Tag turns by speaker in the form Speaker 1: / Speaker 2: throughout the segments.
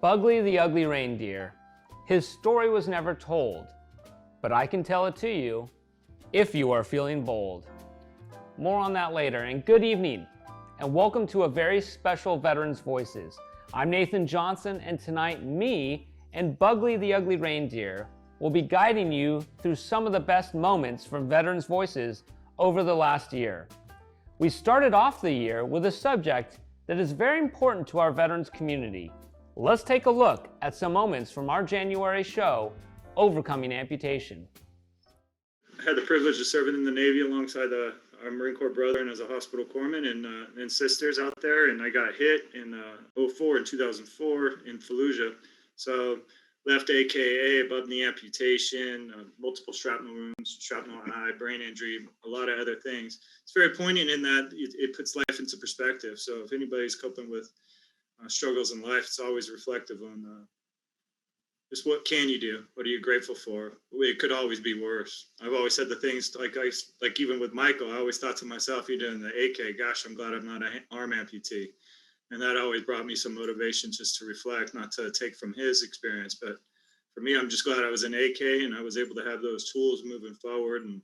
Speaker 1: Bugly the Ugly Reindeer. His story was never told, but I can tell it to you if you are feeling bold. More on that later, and good evening, and welcome to a very special Veterans Voices. I'm Nathan Johnson, and tonight me and Bugly the Ugly Reindeer will be guiding you through some of the best moments from Veterans Voices over the last year. We started off the year with a subject that is very important to our veterans community. Let's take a look at some moments from our January show, Overcoming Amputation.
Speaker 2: I had the privilege of serving in the Navy alongside our Marine Corps brother and as a hospital corpsman and sisters out there. And I got hit in 2004 in Fallujah. So left AKA, above knee amputation, multiple shrapnel wounds, shrapnel eye, brain injury, a lot of other things. It's very poignant in that it puts life into perspective. So if anybody's coping with struggles in life, it's always reflective on just what can you do? What are you grateful for? It could always be worse. I've always said the things like even with Michael, I always thought to myself, you're doing the AK, gosh, I'm glad I'm not an arm amputee. And that always brought me some motivation just to reflect, not to take from his experience. But for me, I'm just glad I was an AK and I was able to have those tools moving forward and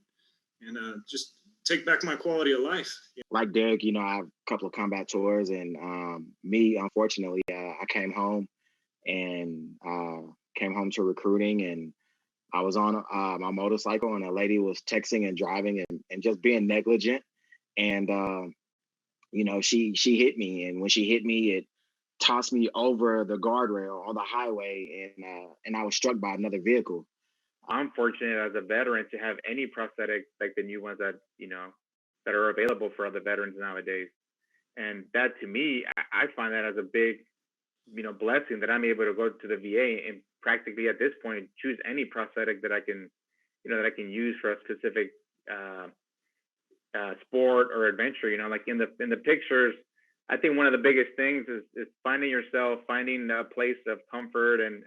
Speaker 2: just take back my quality of life.
Speaker 3: Like Derek, I have a couple of combat tours, and me, unfortunately, I came home to recruiting, and I was on my motorcycle, and a lady was texting and driving and just being negligent, and she hit me, and when she hit me, it tossed me over the guardrail on the highway, and I was struck by another vehicle.
Speaker 4: I'm fortunate as a veteran to have any prosthetics like the new ones that that are available for other veterans nowadays. And that, to me, I find that as a big, blessing that I'm able to go to the VA and practically at this point choose any prosthetic that I can, that I can use for a specific sport or adventure. Like in the pictures, I think one of the biggest things is finding yourself, finding a place of comfort and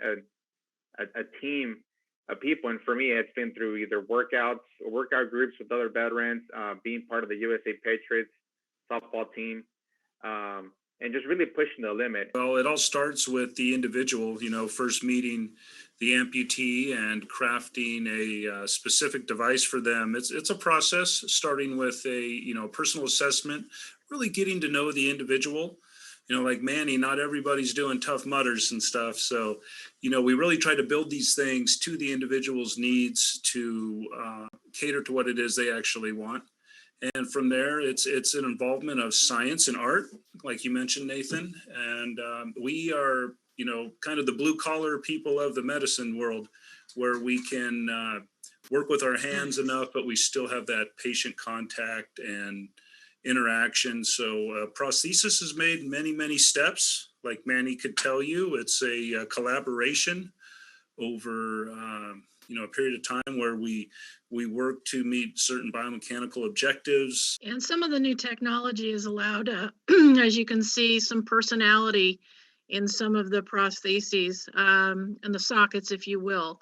Speaker 4: a team of people. And for me, it's been through either workout groups with other veterans, being part of the USA Patriots softball team, and just really pushing the limit.
Speaker 5: Well, it all starts with the individual, first meeting the amputee and crafting a specific device for them. It's a process, starting with a, personal assessment, really getting to know the individual. Like Manny, not everybody's doing Tough Mudders and stuff. So, we really try to build these things to the individual's needs to cater to what it is they actually want. And from there, it's an involvement of science and art, like you mentioned, Nathan. And we are, kind of the blue collar people of the medicine world, where we can work with our hands enough, but we still have that patient contact and interaction. So prosthesis is made many, many steps. Like Manny could tell you, it's a collaboration over a period of time where we work to meet certain biomechanical objectives.
Speaker 6: And some of the new technology has allowed, as you can see, some personality in some of the prostheses and the sockets, if you will.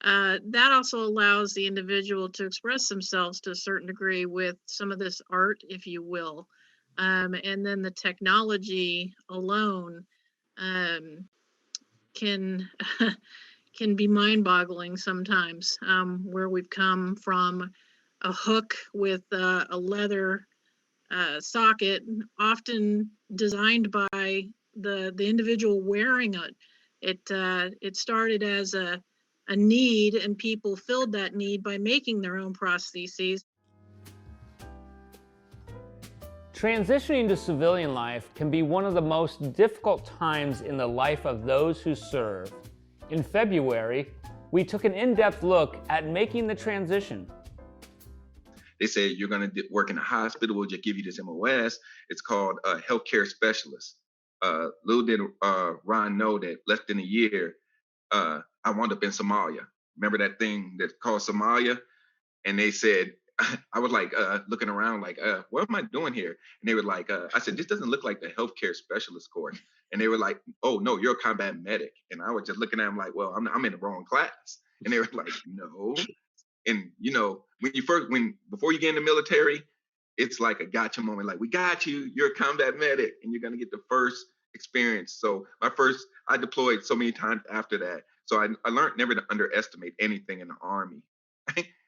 Speaker 6: That also allows the individual to express themselves to a certain degree with some of this art, if you will. And then the technology alone can be mind-boggling sometimes, where we've come from a hook with a leather socket, often designed by the individual wearing it. It started as a need, and people filled that need by making their own prostheses.
Speaker 1: Transitioning to civilian life can be one of the most difficult times in the life of those who serve. In February, we took an in-depth look at making the transition.
Speaker 7: They said, you're going to work in a hospital, we'll just give you this MOS. It's called a healthcare specialist. Little did Ron know that less than a year, I wound up in Somalia. Remember that thing that's called Somalia? And they said, I was like looking around like, what am I doing here? And they were like, I said, this doesn't look like the healthcare specialist course. And they were like, oh, no, you're a combat medic. And I was just looking at them like, well, I'm in the wrong class. And they were like, no. And, before you get in the military, it's like a gotcha moment. Like, we got you. You're a combat medic, and you're going to get the first experience. So I deployed so many times after that. So I learned never to underestimate anything in the Army.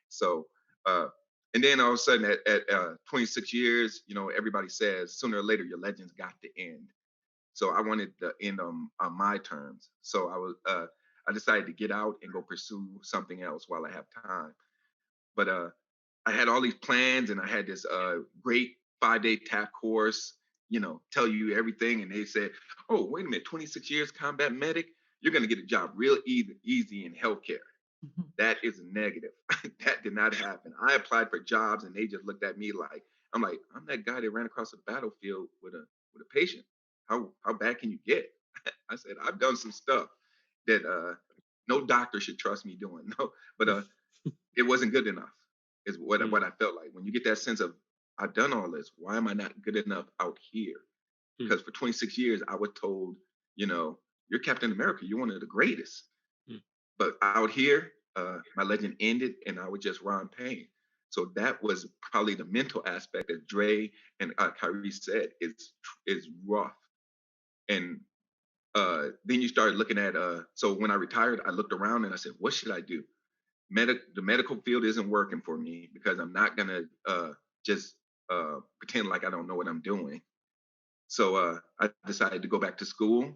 Speaker 7: So, and then all of a sudden at 26 years, everybody says sooner or later your legend's got to end. So I wanted to end on my terms. So I decided to get out and go pursue something else while I have time. But I had all these plans, and I had this great 5-day TAP course, tell you everything. And they said, oh, wait a minute, 26 years combat medic, you're going to get a job real easy in healthcare. That is a negative. That did not happen. I applied for jobs, and they just looked at me like, I'm that guy that ran across the battlefield with a patient. How bad can you get? I said, I've done some stuff that no doctor should trust me doing. No, but it wasn't good enough. Is what I felt like. When you get that sense of, I've done all this, why am I not good enough out here? Because for 26 years I was told, you're Captain America, you're one of the greatest. But out here, my legend ended, and I was just Ron Payne. So that was probably the mental aspect, as Dre and Kyrie said, is rough. And then you start looking at, so when I retired, I looked around and I said, what should I do? The medical field isn't working for me, because I'm not gonna just pretend like I don't know what I'm doing. So I decided to go back to school.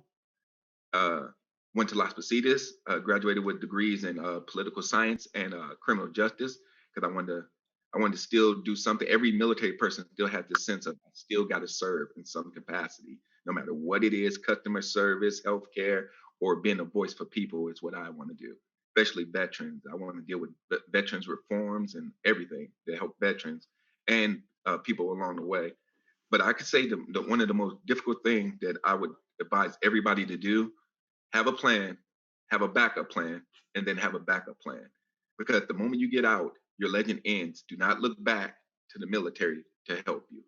Speaker 7: Went to Las Positas, graduated with degrees in political science and criminal justice, because I wanted to still do something. Every military person still had this sense of, I still got to serve in some capacity, no matter what it is, customer service, healthcare, or being a voice for people is what I want to do. Especially veterans. I want to deal with veterans reforms and everything that help veterans and people along the way. But I could say one of the most difficult things that I would advise everybody to do, have a plan, have a backup plan, and then have a backup plan. Because the moment you get out, your legend ends. Do not look back to the military to help you.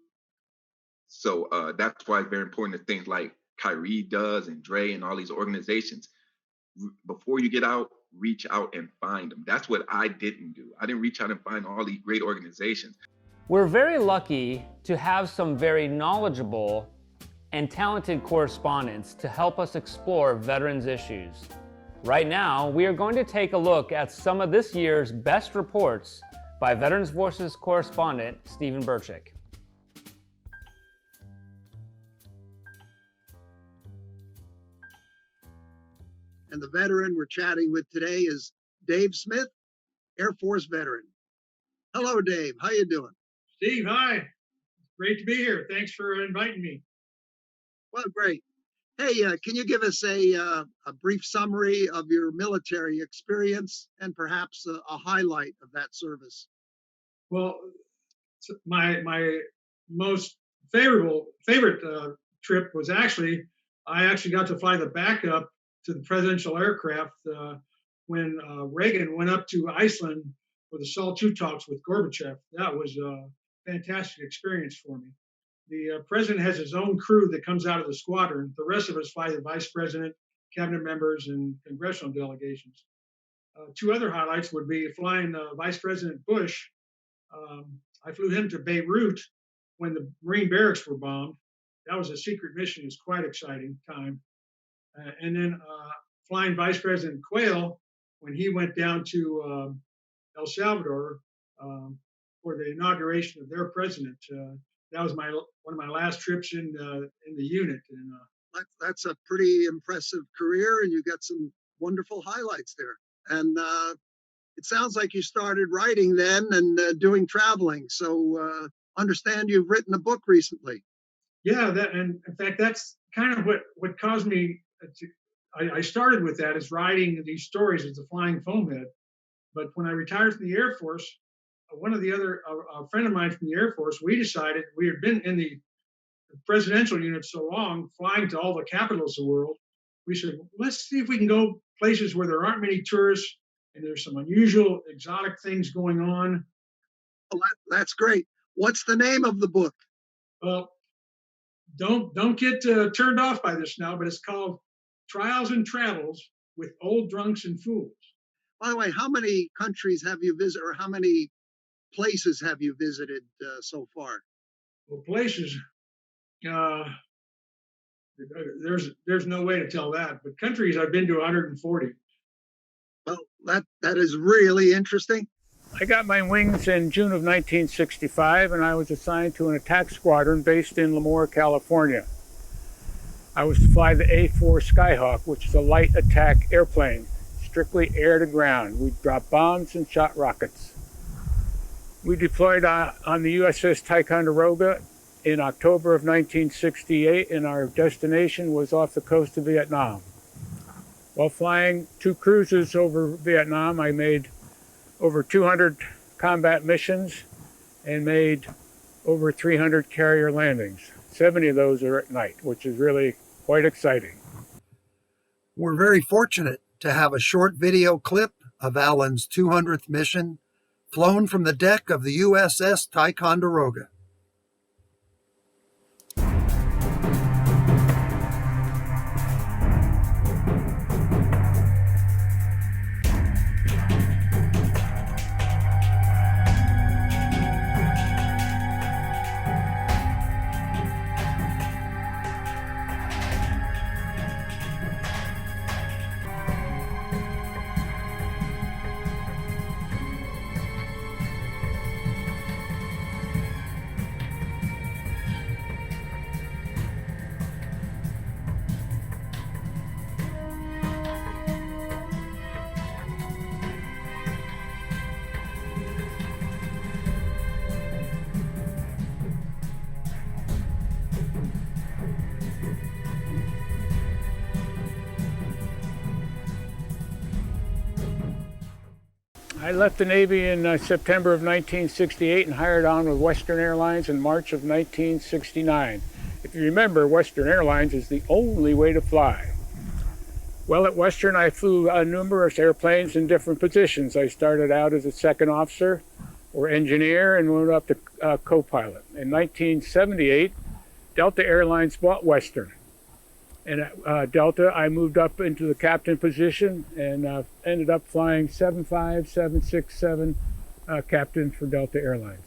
Speaker 7: So that's why it's very important that things like Kyrie does and Dre and all these organizations, before you get out, reach out and find them. That's what I didn't do. I didn't reach out and find all these great organizations.
Speaker 1: We're very lucky to have some very knowledgeable and talented correspondents to help us explore veterans issues. Right now, we are going to take a look at some of this year's best reports by Veterans Voices correspondent Stephen Burchick.
Speaker 8: And the veteran we're chatting with today is Dave Smith, Air Force veteran. Hello, Dave. How you doing?
Speaker 9: Steve, hi. Great to be here. Thanks for inviting me.
Speaker 8: Well, great. Hey, can you give us a brief summary of your military experience and perhaps a highlight of that service?
Speaker 9: Well, my most favorite trip was I actually got to fly the backup to the presidential aircraft when Reagan went up to Iceland for the SAL II talks with Gorbachev. That was a fantastic experience for me. The president has his own crew that comes out of the squadron. The rest of us fly the vice president, cabinet members, and congressional delegations. Two other highlights would be flying Vice President Bush. I flew him to Beirut when the Marine barracks were bombed. That was a secret mission. It was quite exciting time. And then flying Vice President Quayle when he went down to El Salvador for the inauguration of their president. That was one of my last trips in the unit. And
Speaker 8: that's a pretty impressive career, and you got some wonderful highlights there. And it sounds like you started writing then and doing traveling. So understand you've written a book recently.
Speaker 9: Yeah, and in fact, that's kind of what caused me I started with that, is writing these stories as a flying foamhead. But when I retired from the Air Force, a friend of mine from the Air Force, we decided, we had been in the presidential unit so long, flying to all the capitals of the world. We said, let's see if we can go places where there aren't many tourists and there's some unusual, exotic things going on.
Speaker 8: Well, that's great. What's the name of the book?
Speaker 9: Well, don't get turned off by this now, but it's called Trials and Travels with Old Drunks and Fools.
Speaker 8: By the way, how many countries have you visited, or how many places have you visited so far?
Speaker 9: Well, places, the There's no way to tell that. But countries, I've been to 140.
Speaker 8: Well, that is really interesting.
Speaker 10: I got my wings in June of 1965, and I was assigned to an attack squadron based in Lemoore, California. I was to fly the A-4 Skyhawk, which is a light attack airplane, strictly air to ground. We dropped bombs and shot rockets. We deployed on the USS Ticonderoga in October of 1968, and our destination was off the coast of Vietnam. While flying 2 cruises over Vietnam, I made over 200 combat missions and made over 300 carrier landings. 70 of those are at night, which is really quite exciting.
Speaker 8: We're very fortunate to have a short video clip of Alan's 200th mission, flown from the deck of the USS Ticonderoga.
Speaker 10: I left the Navy in September of 1968 and hired on with Western Airlines in March of 1969. If you remember, Western Airlines is the only way to fly. Well, at Western, I flew numerous airplanes in different positions. I started out as a second officer or engineer and went up to co-pilot. In 1978, Delta Airlines bought Western. And at Delta, I moved up into the captain position and ended up flying 75, 767 captain for Delta Airlines.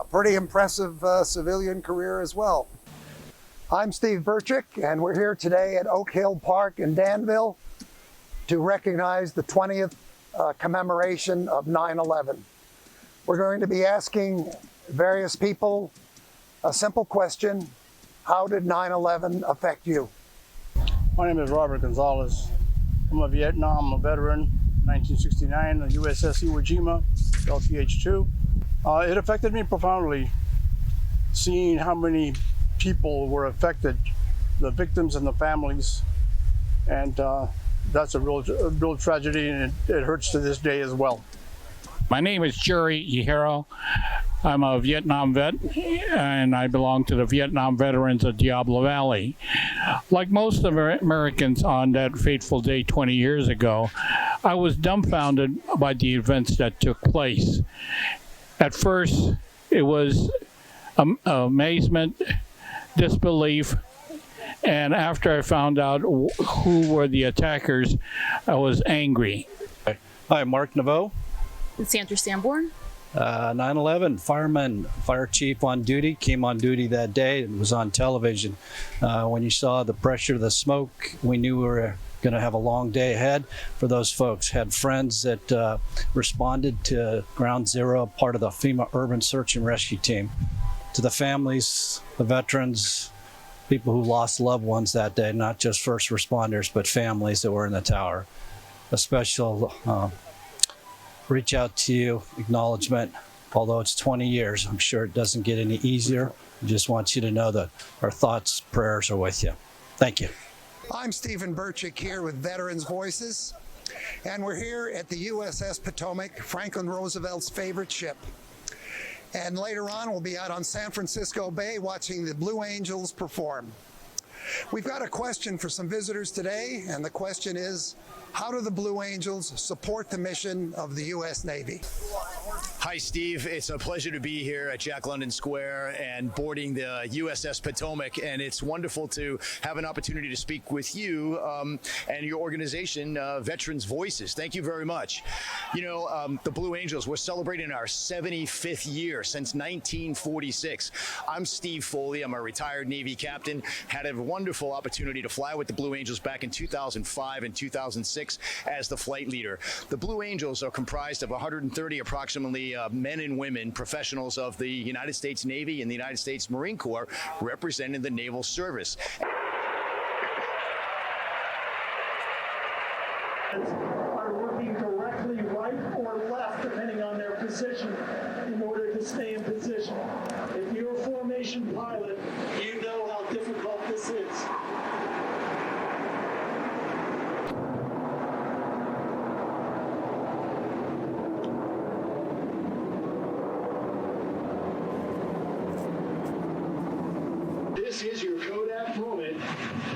Speaker 8: A pretty impressive civilian career as well. I'm Steve Burchick, and we're here today at Oak Hill Park in Danville to recognize the 20th commemoration of 9/11. We're going to be asking various people a simple question: how did 9/11 affect you?
Speaker 11: My name is Robert Gonzalez. I'm a Vietnam veteran, 1969, the USS Iwo Jima, LTH-2. It affected me profoundly, seeing how many people were affected, the victims and the families, and that's a real tragedy, and it hurts to this day as well.
Speaker 10: My name is Jerry Yihiro. I'm a Vietnam vet, and I belong to the Vietnam Veterans of Diablo Valley. Like most Americans on that fateful day 20 years ago, I was dumbfounded by the events that took place. At first, it was amazement, disbelief, and after I found out who were the attackers, I was angry.
Speaker 11: Hi, Mark Naveau.
Speaker 12: Sandra Sanborn.
Speaker 11: 9/11 fireman, fire chief on duty, came on duty that day. It was on television. When you saw the pressure, the smoke, we knew we were going to have a long day ahead for those folks. Had friends that responded to Ground Zero, part of the FEMA Urban Search and Rescue Team. To the families, the veterans, people who lost loved ones that day, not just first responders, but families that were in the tower. A special reach out to you, acknowledgement. Although it's 20 years, I'm sure it doesn't get any easier. I just want you to know that our thoughts, prayers are with you. Thank you.
Speaker 8: I'm Stephen Burchick here with Veterans Voices, and we're here at the USS Potomac, Franklin Roosevelt's favorite ship. And later on, we'll be out on San Francisco Bay watching the Blue Angels perform. We've got a question for some visitors today, and the question is,
Speaker 13: How do the Blue Angels support the mission of the U.S. Navy?
Speaker 14: Hi, Steve. It's a pleasure to be here at Jack London Square and boarding the USS Potomac. And it's wonderful to have an opportunity to speak with you and your organization, Veterans Voices. Thank you very much. You know, the Blue Angels, we're celebrating our 75th year since 1946. I'm Steve Foley. I'm a retired Navy captain. Had a wonderful opportunity to fly with the Blue Angels back in 2005 and 2006 as the flight leader. The Blue Angels are comprised of 130 approximately men and women, professionals of the United States Navy and the United States Marine Corps, representing the naval service.
Speaker 15: Are working directly right or left, depending on their position, in order to stay in position. If you're a formation pilot, you know how difficult this is. This is your Kodak moment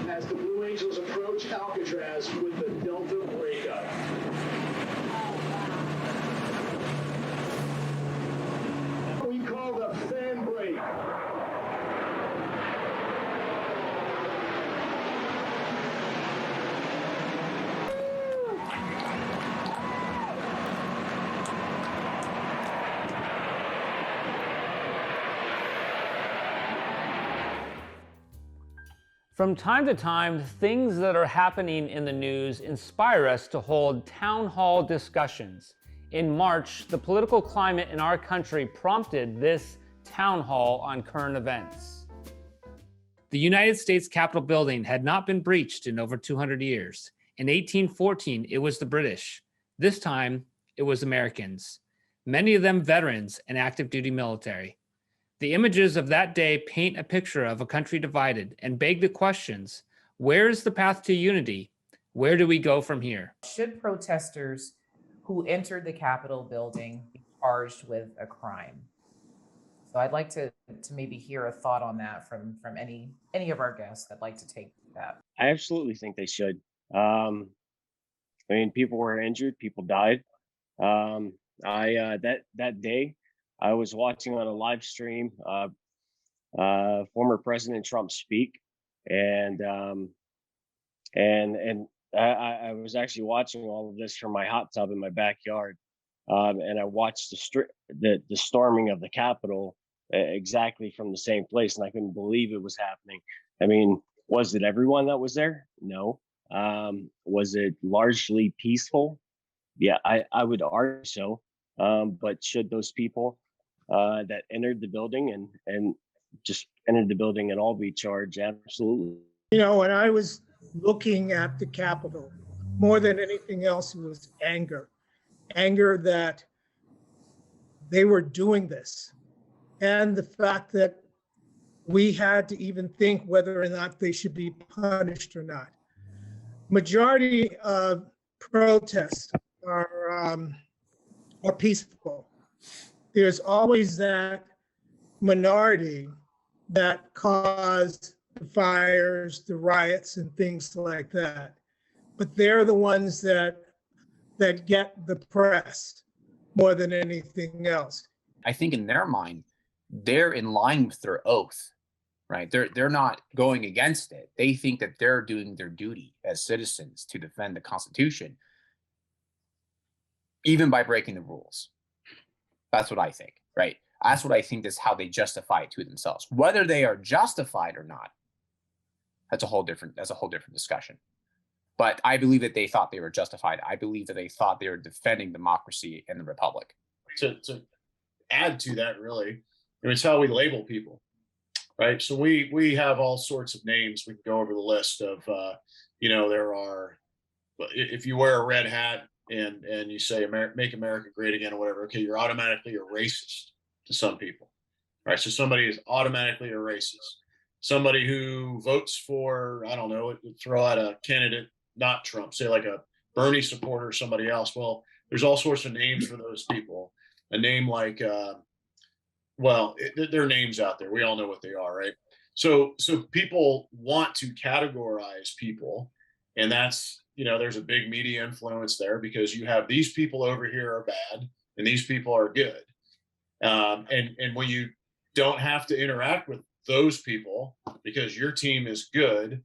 Speaker 15: as the Blue Angels approach Alcatraz with the Delta breakup. We call the fan break.
Speaker 1: From time to time, things that are happening in the news inspire us to hold town hall discussions. In March, the political climate in our country prompted this town hall on current events. The United States Capitol building had not been breached in over 200 years. In 1814, it was the British. This time, it was Americans, many of them veterans and active duty military. The images of that day paint a picture of a country divided and beg the questions: where is the path to unity? Where do we go from here?
Speaker 16: Should protesters who entered the Capitol building be charged with a crime? So I'd like to maybe hear a thought on that from any of our guests that'd like to take that.
Speaker 17: I absolutely think they should. I mean, people were injured, people died. That day, I was watching on a live stream former President Trump speak, and I was actually watching all of this from my hot tub in my backyard, and I watched the storming of the Capitol exactly from the same place, and I couldn't believe it was happening. I mean, was it everyone that was there? No. Was it largely peaceful? Yeah, I would argue so. But should those people that entered the building and just entered the building at all be charged? Absolutely.
Speaker 15: You know, when I was looking at the Capitol, more than anything else, it was anger. Anger that they were doing this. And the fact that we had to even think whether or not they should be punished or not. Majority of protests are peaceful. There's always that minority that caused the fires, the riots, and things like that. But they're the ones that get the press more than anything else.
Speaker 18: I think in their mind, they're in line with their oath, right? They're not going against it. They think that they're doing their duty as citizens to defend the Constitution, even by breaking the rules. That's what I think, right? That's what I think is how they justify it to themselves. Whether they are justified or not, that's a whole different discussion. But I believe that they thought they were justified. I believe that they thought they were defending democracy and the republic.
Speaker 19: To add to that, really, I mean, it's how we label people, right? So we have all sorts of names. We can go over the list of, there are, if you wear a red hat and you say "Make America Great Again" or whatever, okay, you're automatically a racist to some people, right? So somebody is automatically a racist. Somebody who votes for, I don't know, throw out a candidate, not Trump, say like a Bernie supporter or somebody else. Well, there's all sorts of names for those people. A name like, there are names out there. We all know what they are, right? So people want to categorize people, and that's there's a big media influence there because you have these people over here are bad and these people are good. And when you don't have to interact with those people because your team is good,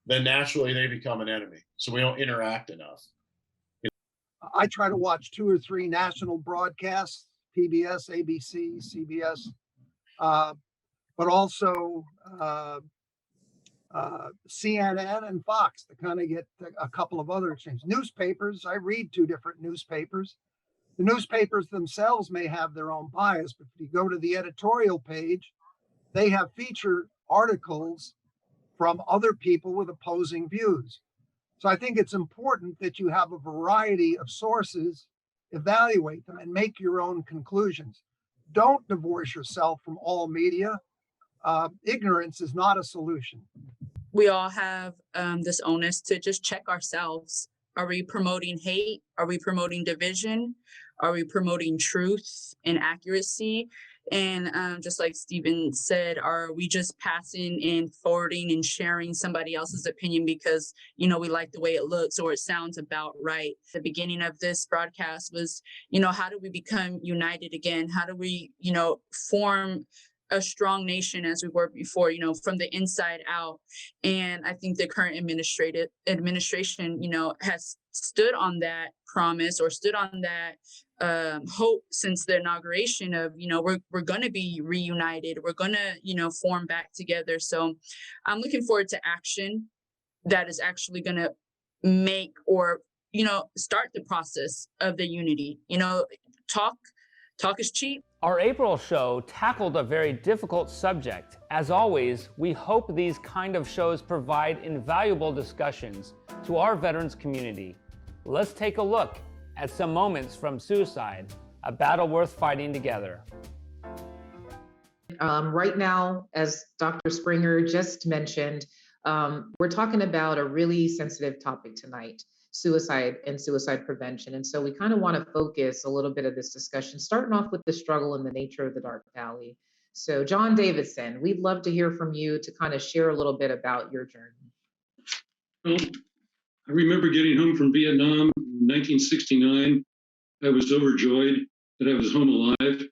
Speaker 19: then naturally they become an enemy. So we don't interact enough.
Speaker 8: I try to watch 2 or 3 national broadcasts, PBS, ABC, CBS, but also CNN and Fox to kind of get a couple of other things. Newspapers, I read 2 different newspapers. The newspapers themselves may have their own bias, but if you go to the editorial page, they have feature articles from other people with opposing views. So I think it's important that you have a variety of sources, evaluate them, and make your own conclusions. Don't divorce yourself from all media. Ignorance is not a solution.
Speaker 12: We all have this onus to just check ourselves. Are we promoting hate? Are we promoting division? Are we promoting truth and accuracy? And just like Stephen said, are we just passing and forwarding and sharing somebody else's opinion because, we like the way it looks or it sounds about right? The beginning of this broadcast was, how do we become united again? How do we, form a strong nation as we were before, from the inside out? And I think the current administration, has stood on that promise or stood on that hope since the inauguration of, we're going to be reunited. We're going to, form back together. So I'm looking forward to action that is actually going to make or, start the process of the unity. Talk is cheap.
Speaker 1: Our April show tackled a very difficult subject. As always, we hope these kind of shows provide invaluable discussions to our veterans community. Let's take a look at some moments from suicide, a battle worth fighting together.
Speaker 16: Right now, as Dr. Springer just mentioned, we're talking about a really sensitive topic tonight, suicide and suicide prevention. And so we kind of want to focus a little bit of this discussion, starting off with the struggle and the nature of the dark valley. So John Davidson, we'd love to hear from you to kind of share a little bit about your journey.
Speaker 20: Well, I remember getting home from Vietnam in 1969. I was overjoyed that I was home alive.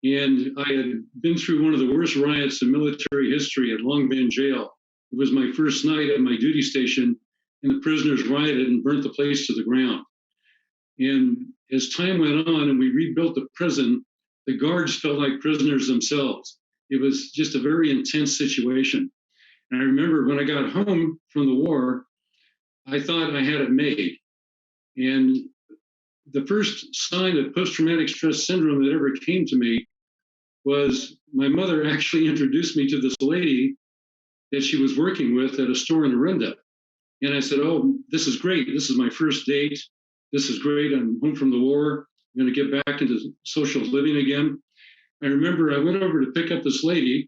Speaker 20: And I had been through one of the worst riots in military history at Long Binh Jail. It was my first night at my duty station, and the prisoners rioted and burnt the place to the ground. And as time went on and we rebuilt the prison, the guards felt like prisoners themselves. It was just a very intense situation. And I remember when I got home from the war, I thought I had it made. And the first sign of post-traumatic stress syndrome that ever came to me was my mother actually introduced me to this lady that she was working with at a store in Orinda. And I said, oh, this is great. This is my first date. This is great. I'm home from the war. I'm going to get back into social living again. I remember I went over to pick up this lady.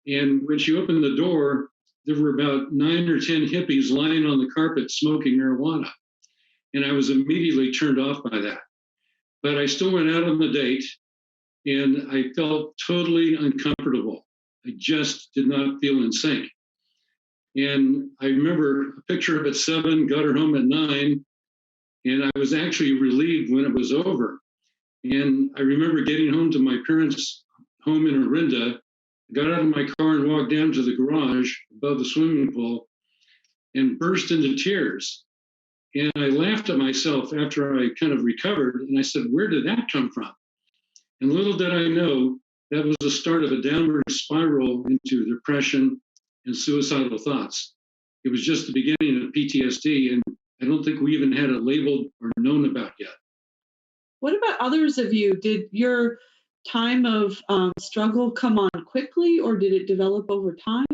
Speaker 20: And when she opened the door, there were about 9 or 10 hippies lying on the carpet smoking marijuana. And I was immediately turned off by that. But I still went out on the date, and I felt totally uncomfortable. I just did not feel in sync. And I remember a picture of at 7, got her home at 9, and I was actually relieved when it was over. And I remember getting home to my parents' home in Orinda, got out of my car and walked down to the garage above the swimming pool and burst into tears. And I laughed at myself after I kind of recovered, and I said, where did that come from? And little did I know that was the start of a downward spiral into depression and suicidal thoughts. It was just the beginning of PTSD, and I don't think we even had it labeled or known about yet.
Speaker 21: What about others of you? Did your time of struggle come on quickly, or did it develop over time?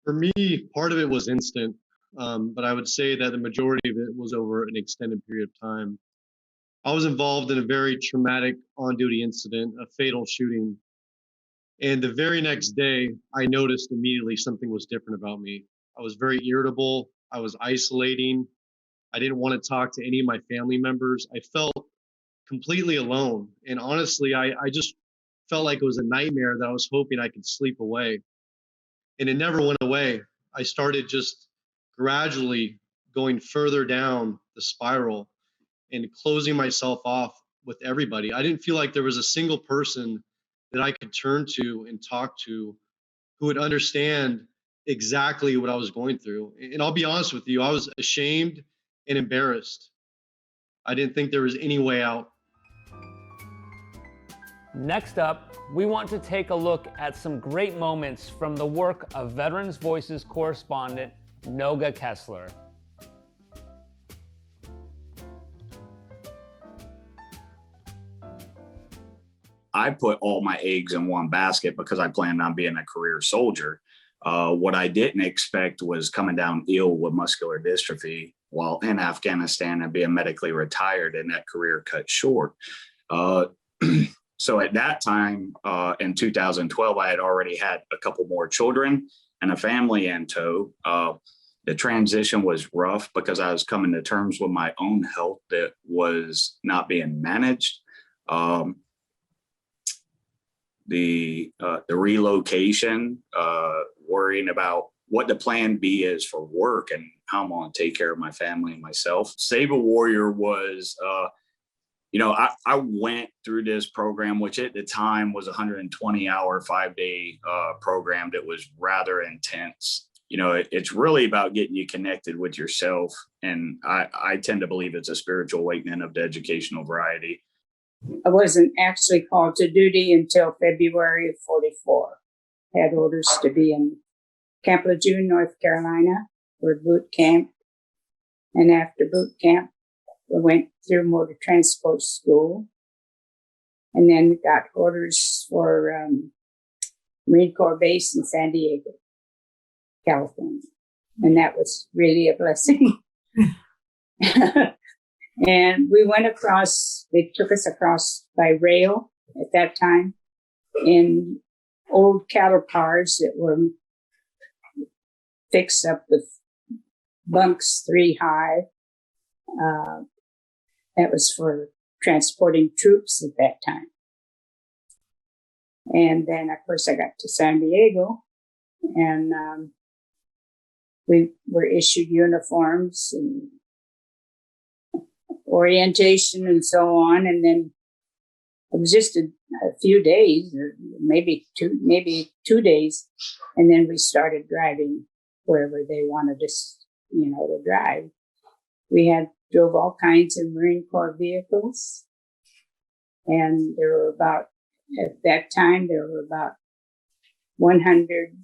Speaker 22: For me, part of it was instant, but I would say that the majority of it was over an extended period of time. I was involved in a very traumatic on-duty incident, a fatal shooting. And the very next day, I noticed immediately something was different about me. I was very irritable. I was isolating. I didn't want to talk to any of my family members. I felt completely alone. And honestly, I just felt like it was a nightmare that I was hoping I could sleep away. And it never went away. I started just gradually going further down the spiral and closing myself off with everybody. I didn't feel like there was a single person that I could turn to and talk to who would understand exactly what I was going through. And I'll be honest with you, I was ashamed and embarrassed. I didn't think there was any way out.
Speaker 1: Next up, we want to take a look at some great moments from the work of Veterans Voices correspondent Noga Kessler.
Speaker 2: I put all my eggs in one basket because I planned on being a career soldier. What I didn't expect was coming down ill with muscular dystrophy while in Afghanistan and being medically retired, and that career cut short. So at that time, in 2012, I had already had a couple more children and a family in tow. The transition was rough because I was coming to terms with my own health that was not being managed. The relocation, worrying about what the plan B is for work and how I'm going to take care of my family and myself. Save a Warrior was, I went through this program, which at the time was a 120-hour, 5-day program that was rather intense. It's really about getting you connected with yourself. And I tend to believe it's a spiritual awakening of the educational variety.
Speaker 3: I wasn't actually called to duty until February of 44. Had orders to be in Camp Lejeune, North Carolina for boot camp. And after boot camp, we went through motor transport school and then got orders for Marine Corps base in San Diego, California. And that was really a blessing. And we went across, they took us across by rail at that time in old cattle cars that were fixed up with bunks 3 high. That was for transporting troops at that time. And then, of course, I got to San Diego and we were issued uniforms and orientation and so on. And then it was just a few days, or maybe two days. And then we started driving wherever they wanted us, to drive. We drove all kinds of Marine Corps vehicles. And at that time, there were about 100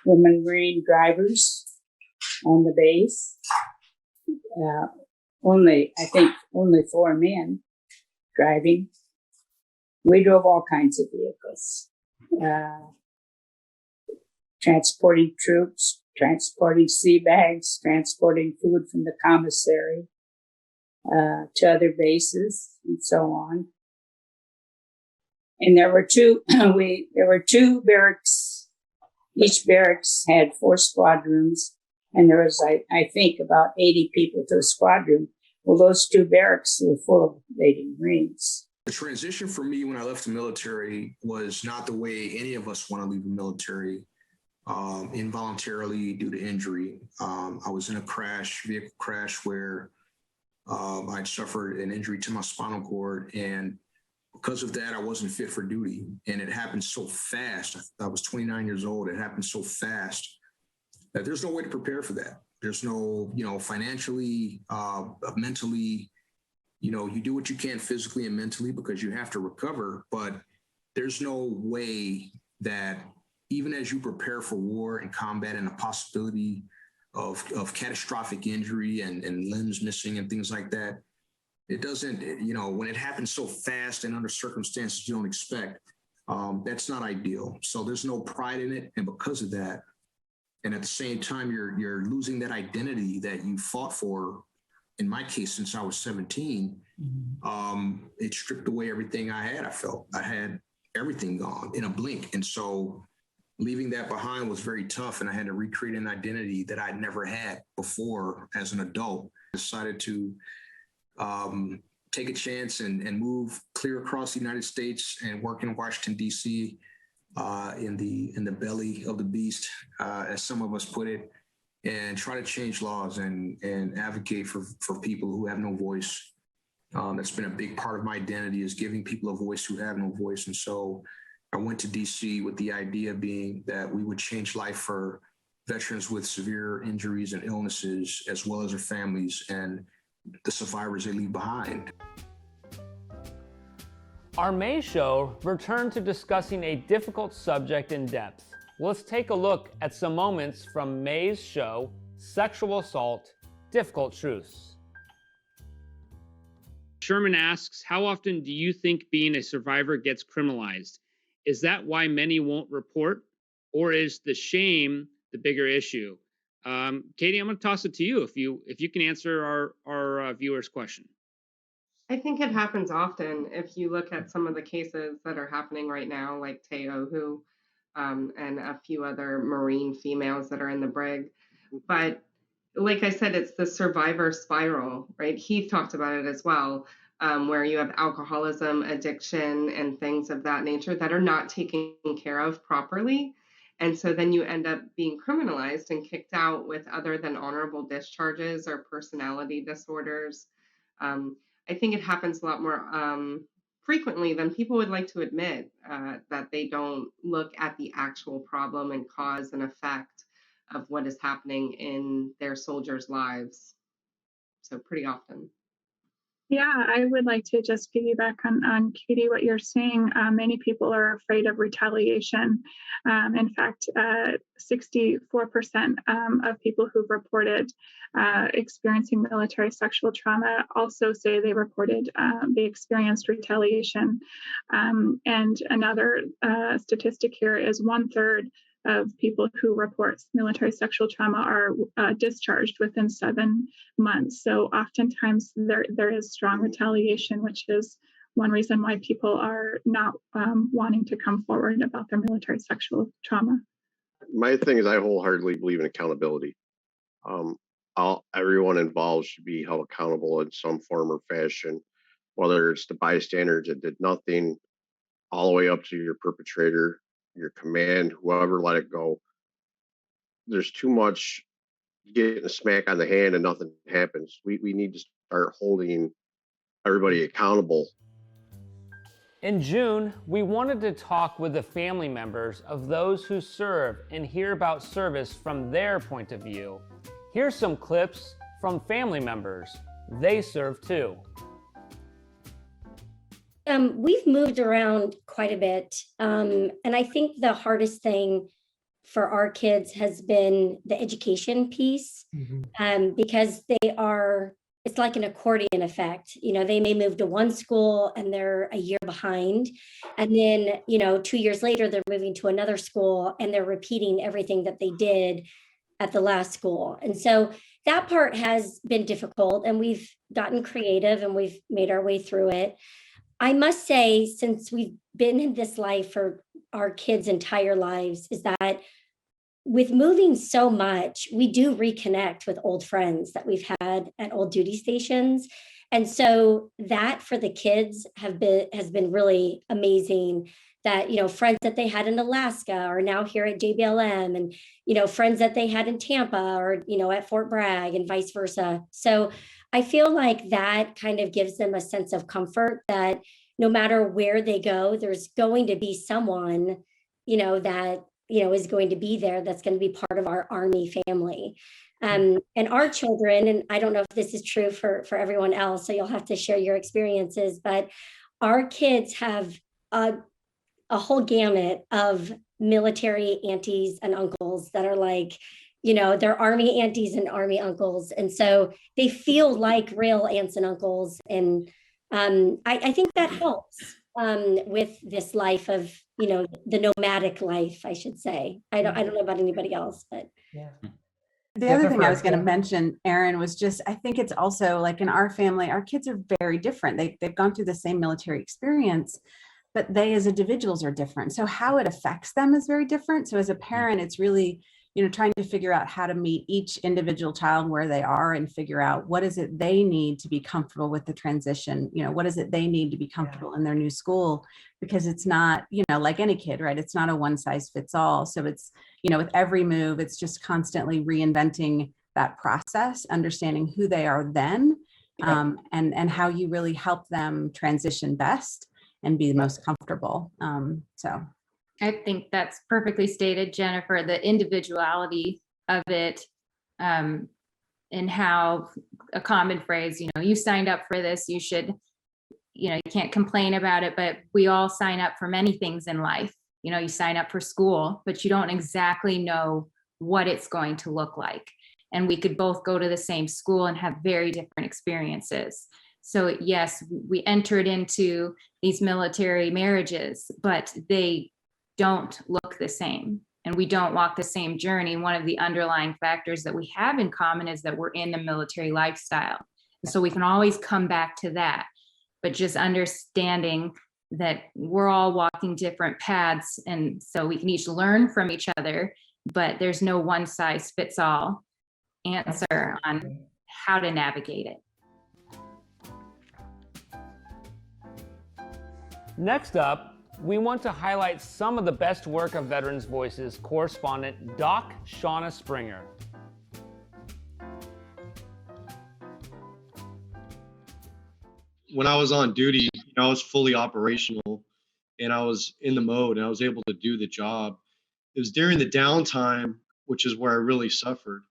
Speaker 3: women Marine drivers on the base. Only 4 men driving. We drove all kinds of vehicles, transporting troops, transporting sea bags, transporting food from the commissary to other bases, and so on. And there were two barracks. Each barracks had 4 squadrons, and there was, I think, about 80 people to a squadron. Well, those 2 barracks were full of Lady Marines.
Speaker 23: The transition for me when I left the military was not the way any of us want to leave the military, involuntarily due to injury. I was in a vehicle crash where I'd suffered an injury to my spinal cord, and because of that, I wasn't fit for duty. And it happened so fast. I was 29 years old. It happened so fast that there's no way to prepare for that. There's no, financially, mentally, you do what you can physically and mentally because you have to recover, but there's no way that even as you prepare for war and combat and the possibility of catastrophic injury and limbs missing and things like that, it doesn't, when it happens so fast and under circumstances you don't expect, that's not ideal. So there's no pride in it. And because of that, and at the same time, you're losing that identity that you fought for. In my case, since I was 17, it stripped away everything I had. I felt I had everything gone in a blink. And so leaving that behind was very tough. And I had to recreate an identity that I'd never had before as an adult. I decided to take a chance and move clear across the United States and work in Washington, D.C., in the belly of the beast, as some of us put it. and try to change laws and advocate for people who have no voice. That's been a big part of my identity, is giving people a voice who have no voice. And so I went to DC with the idea being that we would change life for veterans with severe injuries and illnesses, as well as their families and the survivors they leave behind.
Speaker 1: Our May show returned to discussing a difficult subject in depth. Let's take a look at some moments from May's show, Sexual Assault, Difficult Truths. Sherman asks, how often do you think being a survivor gets criminalized? Is that why many won't report? Or is the shame the bigger issue? Katie, I'm going to toss it to you if you can answer our viewers' question.
Speaker 4: I think it happens often. If you look at some of the cases that are happening right now, like Teohu, and a few other Marine females that are in the brig. But like I said, it's the survivor spiral, right? Heath talked about it as well, where you have alcoholism, addiction, and things of that nature that are not taken care of properly. And so then you end up being criminalized and kicked out with other than honorable discharges or personality disorders. I think it happens a lot more frequently than people would like to admit, that they don't look at the actual problem and cause and effect of what is happening in their soldiers' lives. So pretty often.
Speaker 5: Yeah, I would like to just piggyback on Katie, what you're saying. Many people are afraid of retaliation. In fact, 64% of people who've reported experiencing military sexual trauma also say they reported they experienced retaliation. And another statistic here is 1/3 of people who report military sexual trauma are discharged within 7 months. So oftentimes there is strong retaliation, which is one reason why people are not wanting to come forward about their military sexual trauma.
Speaker 6: My thing is I wholeheartedly believe in accountability. Everyone involved should be held accountable in some form or fashion, whether it's the bystanders that did nothing, all the way up to your perpetrator, your command, whoever let it go. There's too much getting a smack on the hand and nothing happens. We need to start holding everybody accountable.
Speaker 1: In June, we wanted to talk with the family members of those who serve and hear about service from their point of view. Here's some clips from family members. They serve too.
Speaker 24: We've moved around quite a bit. And I think the hardest thing for our kids has been the education piece, because it's like an accordion effect. You know, they may move to one school and they're a year behind. And then, 2 years later, they're moving to another school and they're repeating everything that they did at the last school. And so that part has been difficult, and we've gotten creative and we've made our way through it. I must say, since we've been in this life for our kids' entire lives, is that with moving so much, we do reconnect with old friends that we've had at old duty stations. And so that for the kids has been really amazing, that, friends that they had in Alaska are now here at JBLM, and, friends that they had in Tampa or, at Fort Bragg, and vice versa. So I feel like that kind of gives them a sense of comfort that no matter where they go, there's going to be someone, that, is going to be there, that's going to be part of our Army family. And our children, and I don't know if this is true for everyone else, so you'll have to share your experiences, but our kids have a whole gamut of military aunties and uncles that are like, they're Army aunties and Army uncles. And so they feel like real aunts and uncles. And I think that helps with this life of, the nomadic life, I should say. I don't know about anybody else, but
Speaker 4: yeah.
Speaker 25: The other thing I was going to mention, Erin, was just, I think it's also like in our family, our kids are very different. They've gone through the same military experience, but they as individuals are different. So how it affects them is very different. So as a parent, it's really trying to figure out how to meet each individual child where they are and figure out what is it they need to be comfortable with the transition. What is it they need to be comfortable in their new school, because it's not, like any kid, right? It's not a one size fits all. So it's, with every move, it's just constantly reinventing that process, understanding who they are then, and how you really help them transition best and be the most comfortable. So
Speaker 7: I think that's perfectly stated, Jennifer, the individuality of it, and how a common phrase, you signed up for this, you should, you can't complain about it, but we all sign up for many things in life. You sign up for school, but you don't exactly know what it's going to look like. And we could both go to the same school and have very different experiences. So yes, we entered into these military marriages, but they don't look the same, and we don't walk the same journey. One of the underlying factors that we have in common is that we're in the military lifestyle. So we can always come back to that, but just understanding that we're all walking different paths. And so we can each learn from each other, but there's no one size fits all answer on how to navigate it.
Speaker 1: Next up, we want to highlight some of the best work of Veterans Voices correspondent Doc Shauna Springer.
Speaker 22: When I was on duty, I was fully operational and I was in the mode and I was able to do the job. It was during the downtime, which is where I really suffered.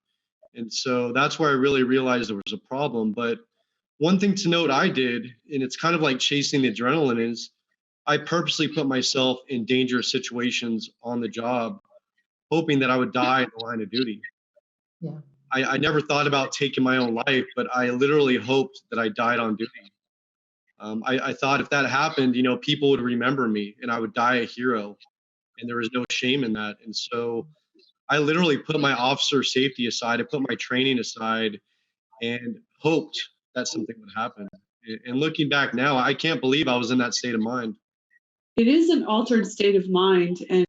Speaker 22: And so that's where I really realized there was a problem. But one thing to note I did, and it's kind of like chasing the adrenaline, is I purposely put myself in dangerous situations on the job, hoping that I would die in the line of duty.
Speaker 25: Yeah.
Speaker 22: I never thought about taking my own life, but I literally hoped that I died on duty. I thought if that happened, people would remember me and I would die a hero, and there was no shame in that. And so I literally put my officer safety aside, I put my training aside, and hoped that something would happen. And looking back now, I can't believe I was in that state of mind.
Speaker 21: It is an altered state of mind, and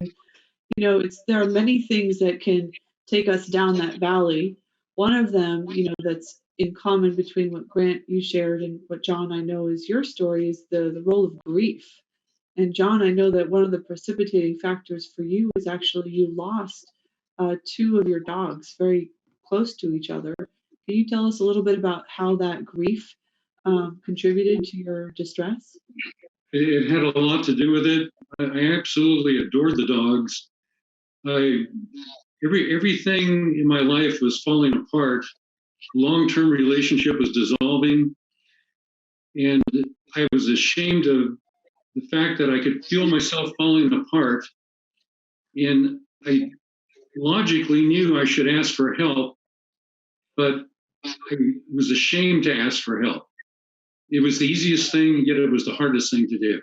Speaker 21: there are many things that can take us down that valley. One of them, that's in common between what Grant you shared and what John I know is your story, is the role of grief. And John, I know that one of the precipitating factors for you is actually you lost two of your dogs very close to each other. Can you tell us a little bit about how that grief contributed to your distress?
Speaker 20: It had a lot to do with it. I absolutely adored the dogs. Everything in my life was falling apart. Long-term relationship was dissolving, and I was ashamed of the fact that I could feel myself falling apart. And I logically knew I should ask for help, but I was ashamed to ask for help. It was the easiest thing, yet it was the hardest thing to do.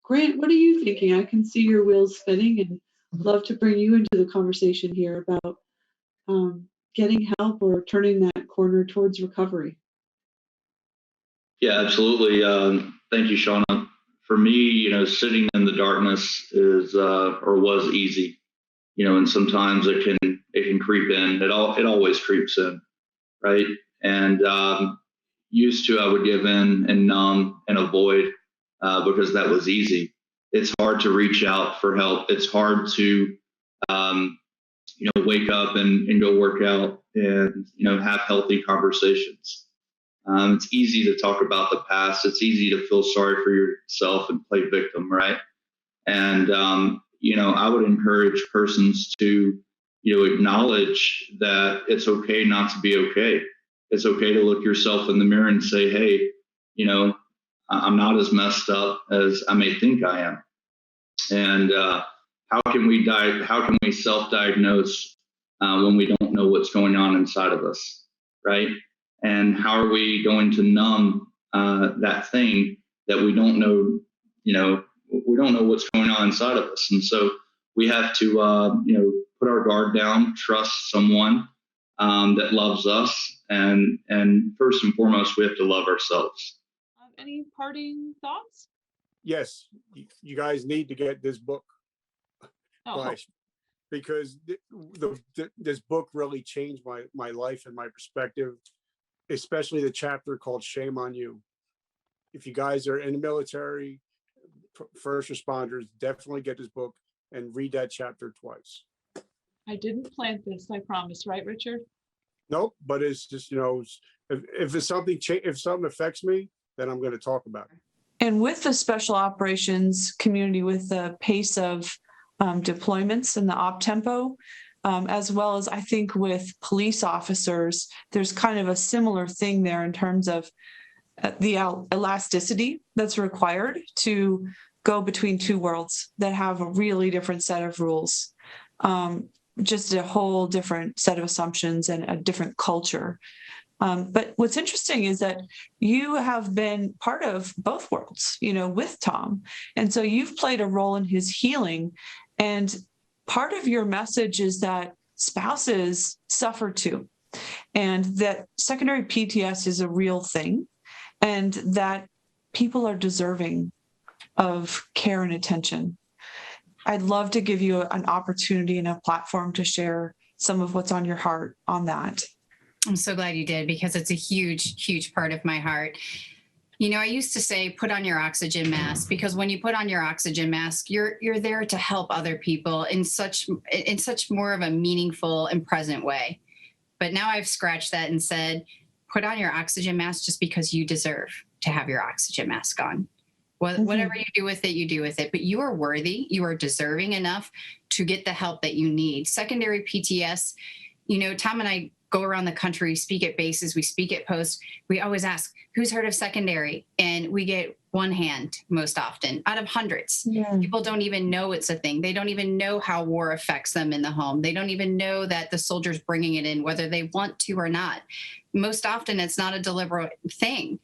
Speaker 21: Grant, what are you thinking? I can see your wheels spinning, and I'd love to bring you into the conversation here about getting help or turning that corner towards recovery.
Speaker 9: Yeah, absolutely. Thank you, Shauna. For me, sitting in the darkness is or was easy, and sometimes it can creep in. It always creeps in, right? And used to, I would give in and numb and avoid because that was easy. It's hard to reach out for help. It's hard to wake up and go work out and have healthy conversations. It's easy to talk about the past. It's easy to feel sorry for yourself and play victim, right? And I would encourage persons to acknowledge that it's okay not to be okay. It's okay to look yourself in the mirror and say, hey, I'm not as messed up as I may think I am. And how can we self-diagnose when we don't know what's going on inside of us, right? And how are we going to numb that thing that we don't know? We don't know what's going on inside of us, and so we have to, put our guard down, trust someone that loves us, and first and foremost, we have to love ourselves.
Speaker 21: Any parting thoughts?
Speaker 10: Yes, you guys need to get this book.
Speaker 21: Oh.
Speaker 10: because this book really changed my life and my perspective, especially the chapter called Shame on You. If you guys are in the military, first responders, definitely get this book and read that chapter twice.
Speaker 21: I didn't plant this, I promise, right, Richard?
Speaker 10: Nope, but it's just, if it's something, if something affects me, then I'm going to talk about it.
Speaker 21: And with the special operations community, with the pace of deployments and the op tempo, as well as I think with police officers, there's kind of a similar thing there in terms of the elasticity that's required to go between two worlds that have a really different set of rules, just a whole different set of assumptions and a different culture. But what's interesting is that you have been part of both worlds, with Tom. And so you've played a role in his healing. And part of your message is that spouses suffer too, and that secondary PTS is a real thing, and that people are deserving of care and attention. I'd love to give you an opportunity and a platform to share some of what's on your heart on that.
Speaker 11: I'm so glad you did, because it's a huge, huge part of my heart. I used to say, put on your oxygen mask, because when you put on your oxygen mask, you're there to help other people in such more of a meaningful and present way. But now I've scratched that and said, put on your oxygen mask just because you deserve to have your oxygen mask on. Whatever you do with it, you do with it. But you are worthy. You are deserving enough to get the help that you need. Secondary PTS, Tom and I go around the country, speak at bases, we speak at posts. We always ask, who's heard of secondary? And we get one hand most often out of hundreds. Yeah. People don't even know it's a thing. They don't even know how war affects them in the home. They don't even know that the soldier's bringing it in, whether they want to or not. Most often it's not a deliberate thing.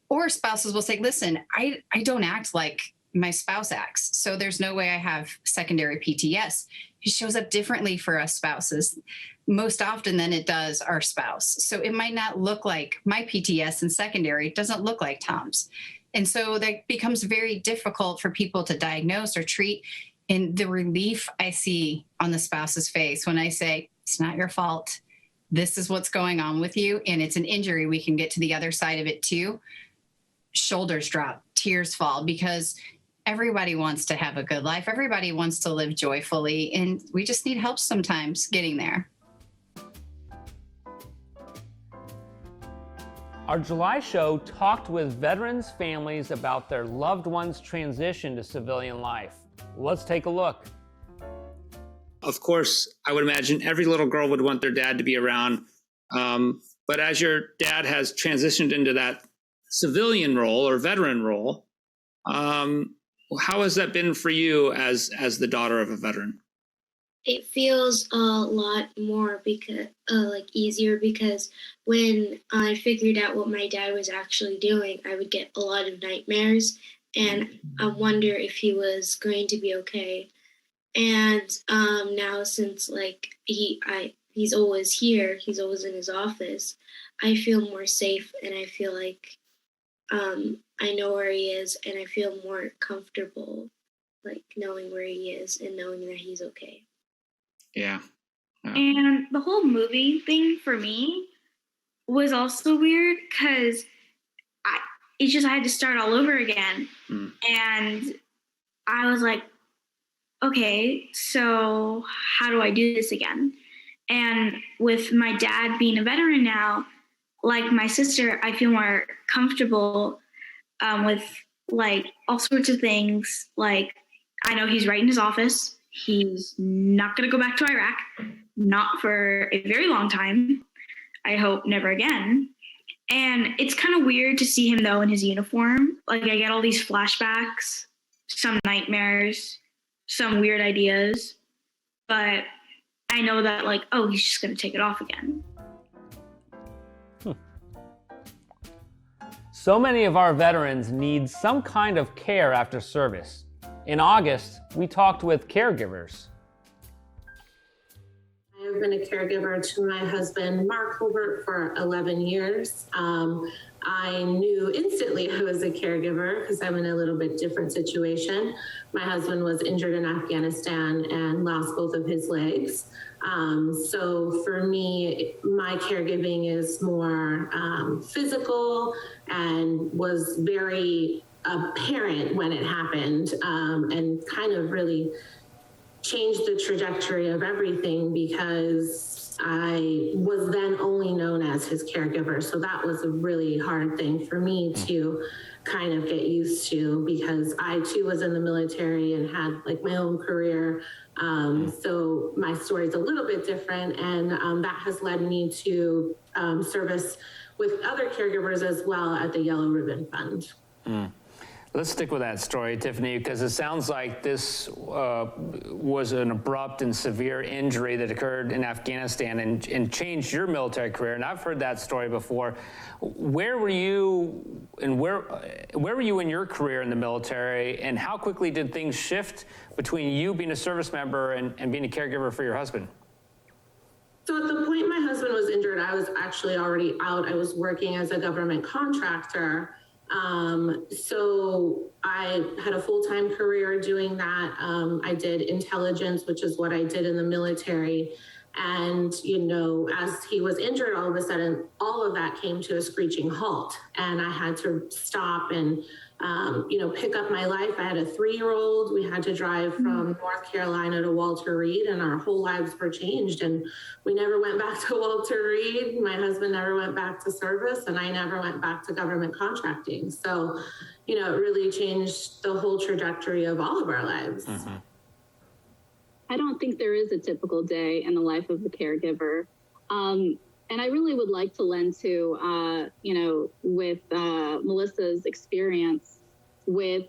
Speaker 11: Or spouses will say, listen, I don't act like my spouse acts, so there's no way I have secondary PTS. It shows up differently for us spouses most often than it does our spouse. So it might not look like my PTS in secondary. It doesn't look like Tom's. And so that becomes very difficult for people to diagnose or treat. And the relief I see on the spouse's face when I say, it's not your fault. This is what's going on with you. And it's an injury. We can get to the other side of it too. Shoulders drop, tears fall, because everybody wants to have a good life. Everybody wants to live joyfully. And we just need help sometimes getting there.
Speaker 1: Our July show talked with veterans' families about their loved ones' transition to civilian life. Let's take a look.
Speaker 13: Of course, I would imagine every little girl would want their dad to be around. But as your dad has transitioned into that civilian role or veteran role, how has that been for you as the daughter of a veteran?
Speaker 14: It feels a lot more easier, because when I figured out what my dad was actually doing, I would get a lot of nightmares, and I wonder if he was going to be okay. And now, since he's always here, he's always in his office, I feel more safe, and I feel like I know where he is, and I feel more comfortable, knowing where he is and knowing that he's okay.
Speaker 13: Yeah.
Speaker 17: And the whole movie thing for me was also weird, because I had to start all over again. And I was like, okay, so how do I do this again? And with my dad being a veteran now, like my sister, I feel more comfortable with all sorts of things. I know he's right in his office. He's not going to go back to Iraq, not for a very long time. I hope never again. And it's kind of weird to see him, though, in his uniform. I get all these flashbacks, some nightmares, some weird ideas. But I know that, he's just going to take it off again.
Speaker 1: So many of our veterans need some kind of care after service. In August, we talked with Caregivers.
Speaker 26: I've been a caregiver to my husband, Mark Hobart, for 11 years.
Speaker 8: I knew instantly I was a caregiver because I'm in a little bit different situation. My husband was injured in Afghanistan and lost both of his legs. So for me, my caregiving is more physical and was very apparent when it happened, and kind of really changed the trajectory of everything because I was then only known as his caregiver. So that was a really hard thing for me to kind of get used to because I too was in the military and had like my own career. So my story is a little bit different, and that has led me to service with other caregivers as well at the Yellow Ribbon Fund.
Speaker 1: Let's stick with that story, Tiffany, because it sounds like this was an abrupt and severe injury that occurred in Afghanistan and changed your military career. And I've heard that story before. Where were you, and where were you in your career in the military, and how quickly did things shift between you being a service member and being a caregiver for your husband?
Speaker 8: So at the point my husband was injured, I was actually already out. I was working as a government contractor. So I had a full-time career doing that. I did intelligence, which is what I did in the military. And, you know, as he was injured, all of a sudden, all of that came to a screeching halt. And I had to stop and, you know, pick up my life. I had a 3-year-old. We had to drive from North Carolina to Walter Reed, and our whole lives were changed. And we never went back to Walter Reed. My husband never went back to service, and I never went back to government contracting. So, you know, it really changed the whole trajectory of all of our lives.
Speaker 12: I don't think there is a typical day in the life of the caregiver. And I really would like to lend to, you know, with Melissa's experience with,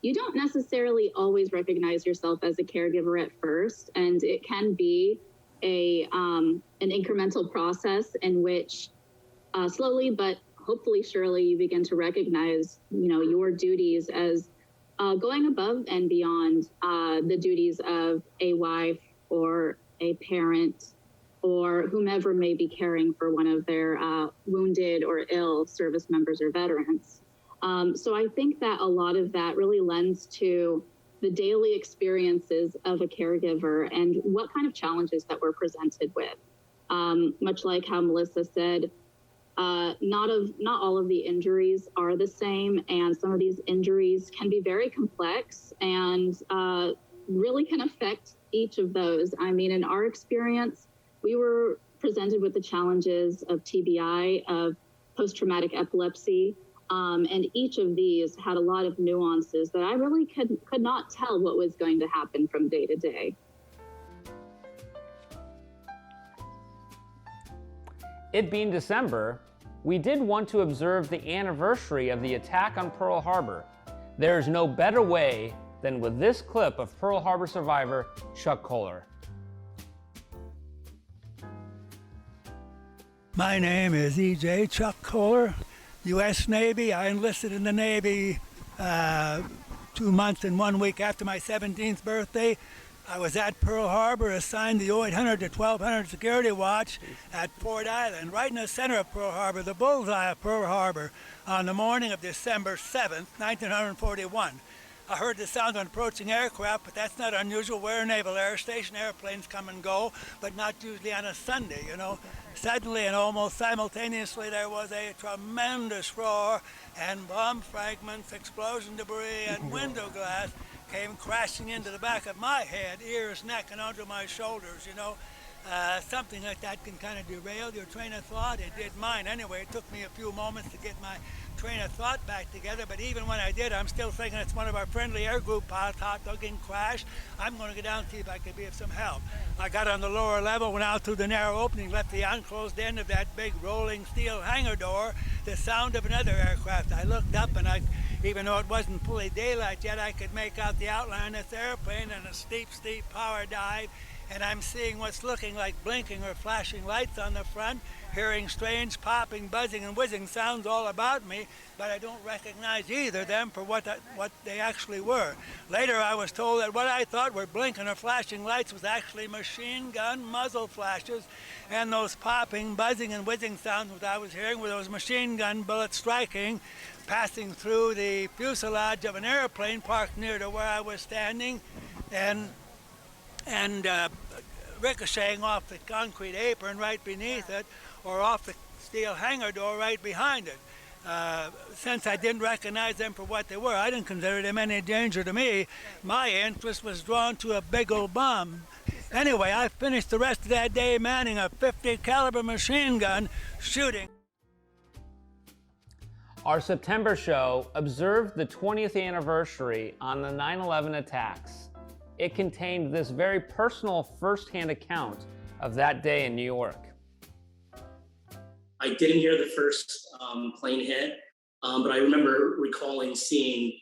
Speaker 12: you don't necessarily always recognize yourself as a caregiver at first. And it can be an incremental process in which slowly, but hopefully surely you begin to recognize, you know, your duties as going above and beyond the duties of a wife or a parent or whomever may be caring for one of their wounded or ill service members or veterans. So I think that a lot of that really lends to the daily experiences of a caregiver and what kind of challenges that we're presented with. Much like how Melissa said, not all of the injuries are the same, and some of these injuries can be very complex and really can affect each of those. I mean, in our experience, we were presented with the challenges of TBI, of post-traumatic epilepsy, and each of these had a lot of nuances that I really could not tell what was going to happen from day to day.
Speaker 1: It being December, we did want to observe the anniversary of the attack on Pearl Harbor. There is no better way than with this clip of Pearl Harbor survivor Chuck Kohler.
Speaker 15: My name is E.J. Chuck Kohler, U.S. Navy. I enlisted in the Navy 2 months and 1 week after my 17th birthday. I was at Pearl Harbor, assigned the 0800 to 1200 security watch at Ford Island, right in the center of Pearl Harbor, the bullseye of Pearl Harbor, on the morning of December 7th, 1941. I heard the sound of an approaching aircraft, but that's not unusual. We're a naval air station. Airplanes come and go, but not usually on a Sunday, you know. Suddenly and almost simultaneously, there was a tremendous roar, and bomb fragments, explosion debris, and window glass came crashing into the back of my head, ears, neck, and onto my shoulders, you know. Something like that can kind of derail your train of thought. It did mine anyway. It took me a few moments to get my train of thought back together, but even when I did, I'm still thinking it's one of our friendly air group pilots, hot dogging crash. I'm going to go down and see if I can be of some help. I got on the lower level, went out through the narrow opening, left the unclosed end of that big rolling steel hangar door, the sound of another aircraft. I looked up, and even though it wasn't fully daylight yet, I could make out the outline of this airplane and a steep power dive. and I'm seeing what's looking like blinking or flashing lights on the front, hearing strange popping, buzzing, and whizzing sounds all about me, but I don't recognize either of them for what they actually were. Later, I was told that what I thought were blinking or flashing lights was actually machine gun muzzle flashes, and those popping, buzzing, and whizzing sounds that I was hearing were those machine gun bullets striking, passing through the fuselage of an airplane parked near to where I was standing, and ricocheting off the concrete apron right beneath it, or off the steel hangar door right behind it. Since I didn't recognize them for what they were, I didn't consider them any danger to me. My interest was drawn to a big old bomb. Anyway, I finished the rest of that day manning a .50 caliber machine gun, shooting.
Speaker 1: Our September show observed the 20th anniversary on the 9/11 attacks. It contained this very personal first-hand account of that day in New York.
Speaker 2: I didn't hear the first plane hit, but I remember recalling seeing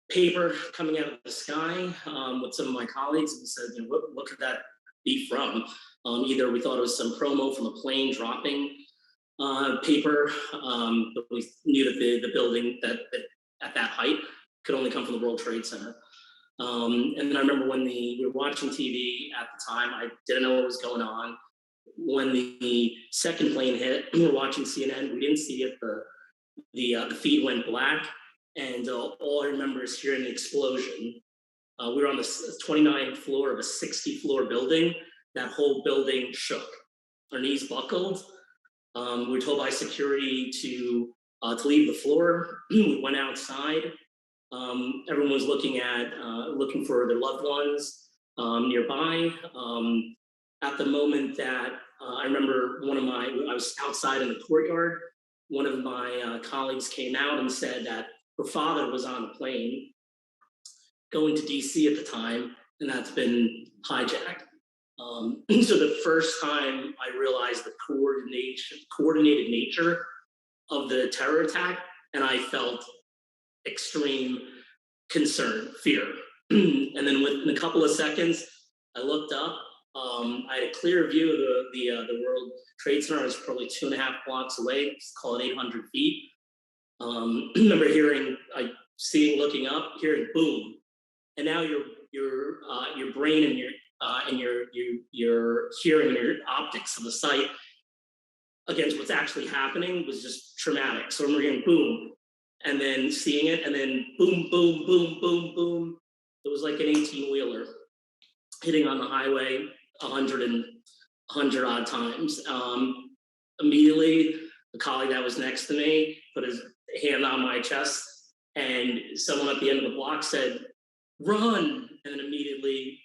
Speaker 2: paper coming out of the sky with some of my colleagues, and said, you know, what could that be from? Either we thought it was some promo from a plane dropping paper, but we knew that the building that at that height could only come from the World Trade Center. And then I remember when we were watching TV at the time, I didn't know what was going on. When the second plane hit, we were watching CNN. We didn't see it. The feed went black, and all I remember is hearing an explosion. We were on the 29th floor of a 60-floor building. That whole building shook. Our knees buckled. We were told by security to leave the floor. We went outside. Everyone was looking for their loved ones nearby. At the moment that I remember I was outside in the courtyard. One of my colleagues came out and said that her father was on a plane going to DC at the time, and that's been hijacked. So the first time I realized the coordinated nature of the terror attack, and I felt extreme concern, fear. And then within a couple of seconds, I looked up. I had a clear view of the World Trade Center. I was probably 2.5 blocks away, call it 800 feet. I remember looking up, hearing boom, and now your brain and your hearing and your optics of the sight against what's actually happening was just traumatic. So I remember hearing boom, and then seeing it, and then boom, boom, boom, boom, boom. It was like an 18-wheeler hitting on the highway 100 odd times. Immediately, the colleague that was next to me put his hand on my chest, and someone at the end of the block said, "Run!" And then immediately,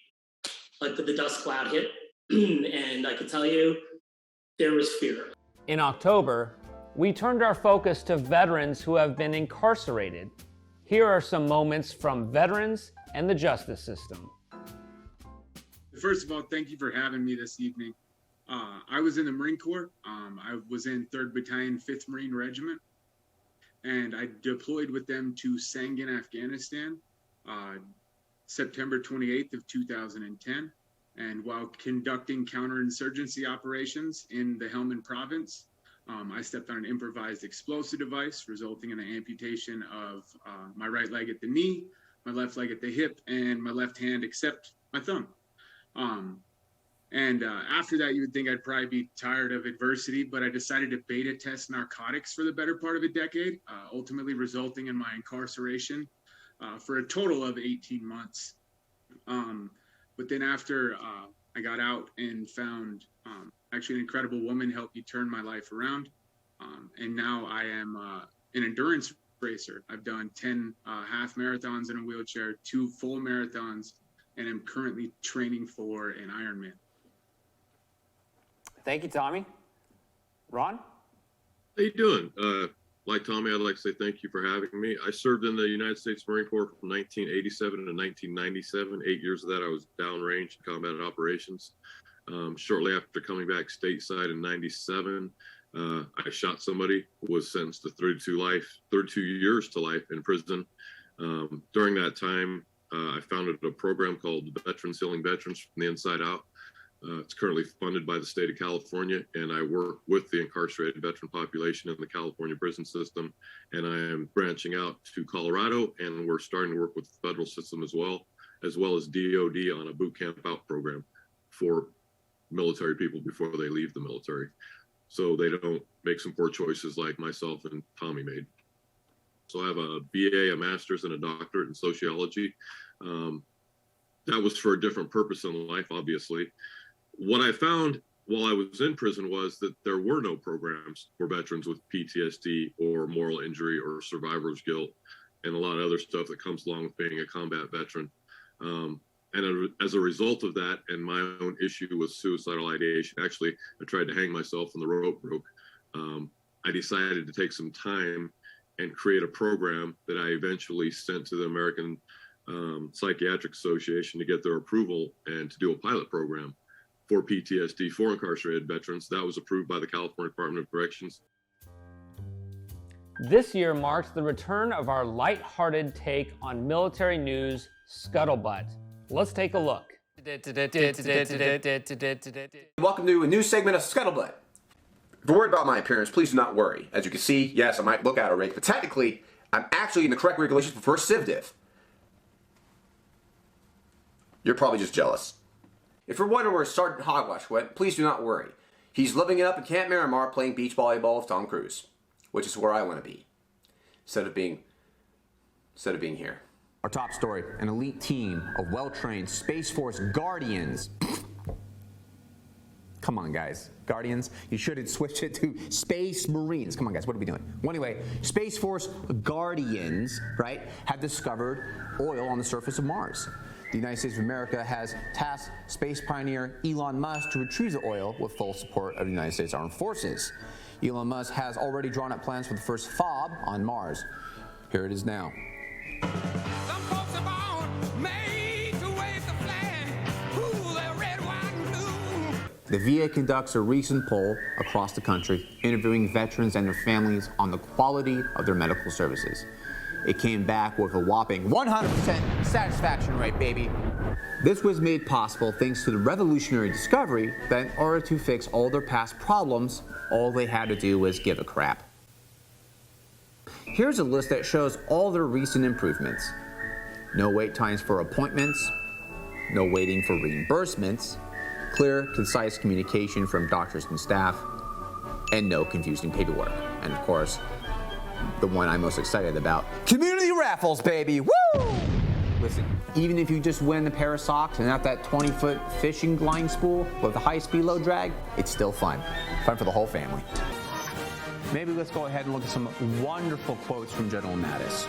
Speaker 2: like the dust cloud hit, and I can tell you, there was fear.
Speaker 1: In October, we turned our focus to veterans who have been incarcerated. Here are some moments from veterans and the justice system.
Speaker 3: First of all, thank you for having me this evening. I was in the Marine Corps. I was in 3rd Battalion, 5th Marine Regiment, and I deployed with them to Sangin, Afghanistan, September 28th of 2010. And while conducting counterinsurgency operations in the Helmand province, I stepped on an improvised explosive device, resulting in an amputation of my right leg at the knee, my left leg at the hip, and my left hand except my thumb. After that, you would think I'd probably be tired of adversity, but I decided to beta test narcotics for the better part of a decade, ultimately resulting in my incarceration for a total of 18 months. But then after I got out and found actually an incredible woman helped me turn my life around. And now I am an endurance racer. I've done 10 half marathons in a wheelchair, 2 full marathons, and I'm currently training for an Ironman.
Speaker 1: Thank you, Tommy. Ron?
Speaker 16: How you doing? Like Tommy, I'd like to say thank you for having me. I served in the United States Marine Corps from 1987 to 1997. 8 years of that, I was downrange combat operations. Shortly after coming back stateside in 97, I shot somebody, was sentenced to 32 years to life in prison. During that time, I founded a program called Veterans Healing Veterans from the Inside Out. It's currently funded by the state of California, and I work with the incarcerated veteran population in the California prison system. And I am branching out to Colorado, and we're starting to work with the federal system as well as DOD on a boot camp out program for military people before they leave the military, so they don't make some poor choices like myself and Tommy made. So I have a BA, a master's, and a doctorate in sociology. That was for a different purpose in life, obviously. What I found while I was in prison was that there were no programs for veterans with PTSD or moral injury or survivor's guilt and a lot of other stuff that comes along with being a combat veteran. And as a result of that, and my own issue with suicidal ideation, actually, I tried to hang myself and the rope broke. I decided to take some time and create a program that I eventually sent to the American Psychiatric Association to get their approval and to do a pilot program for PTSD for incarcerated veterans. That was approved by the California Department of Corrections.
Speaker 1: This year marks the return of our lighthearted take on military news, Scuttlebutt. Let's take a look.
Speaker 5: Welcome to a new segment of Scuttlebutt. If you're worried about my appearance, please do not worry. As you can see, yes, I might look out of rank, but technically, I'm actually in the correct regulations for first civ div. You're probably just jealous. If you're wondering where Sergeant Hogwash went, please do not worry. He's living it up in Camp Miramar playing beach volleyball with Tom Cruise, which is where I want to be, instead of being here.
Speaker 6: Our top story, an elite team of well-trained Space Force Guardians. Come on, guys. Guardians, you should have switched it to Space Marines. Come on, guys, what are we doing? Well, anyway, Space Force Guardians, right, have discovered oil on the surface of Mars. The United States of America has tasked space pioneer Elon Musk to retrieve the oil with full support of the United States Armed Forces. Elon Musk has already drawn up plans for the first FOB on Mars. Here it is now. The VA conducts a recent poll across the country, interviewing veterans and their families on the quality of their medical services. It came back with a whopping 100% satisfaction rate, baby. This was made possible thanks to the revolutionary discovery that in order to fix all their past problems, all they had to do was give a crap. Here's a list that shows all their recent improvements. No wait times for appointments, no waiting for reimbursements, clear, concise communication from doctors and staff, and no confusing paperwork. And of course, the one I'm most excited about, community raffles, baby, woo! Listen, even if you just win a pair of socks and not that 20-foot fishing line spool with a high-speed low drag, it's still fun. Fun for the whole family. Maybe let's go ahead and look at some wonderful quotes from General Mattis.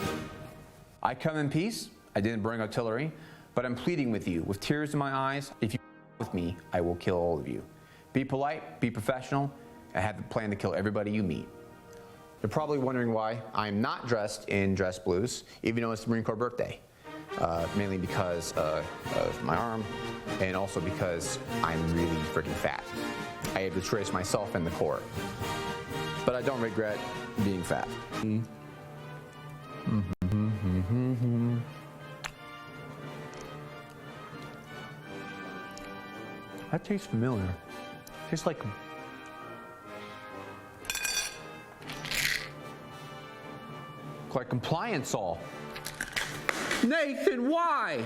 Speaker 6: I come in peace, I didn't bring artillery, but I'm pleading with you, with tears in my eyes, if you with me, I will kill all of you. Be polite, be professional, and have the plan to kill everybody you meet. You're probably wondering why I'm not dressed in dress blues, even though it's the Marine Corps birthday. Mainly because of my arm, and also because I'm really freaking fat. I had disgraced myself in the Corps. But I don't regret being fat. That tastes familiar. Tastes like compliance all. Nathan, why?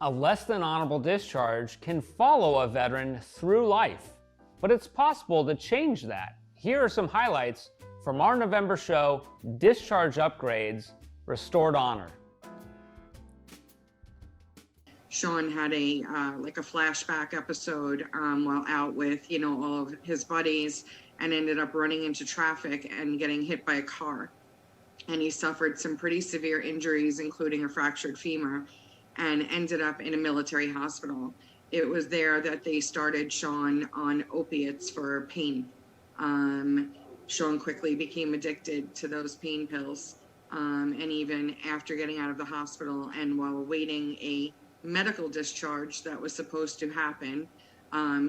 Speaker 1: A less than honorable discharge can follow a veteran through life, but it's possible to change that. Here are some highlights from our November show, Discharge Upgrades, Restored Honor.
Speaker 18: Sean had a flashback episode while out with all of his buddies, and ended up running into traffic and getting hit by a car. And he suffered some pretty severe injuries, including a fractured femur, and ended up in a military hospital. It was there that they started Sean on opiates for pain. Sean quickly became addicted to those pain pills. And even after getting out of the hospital and while awaiting a medical discharge that was supposed to happen,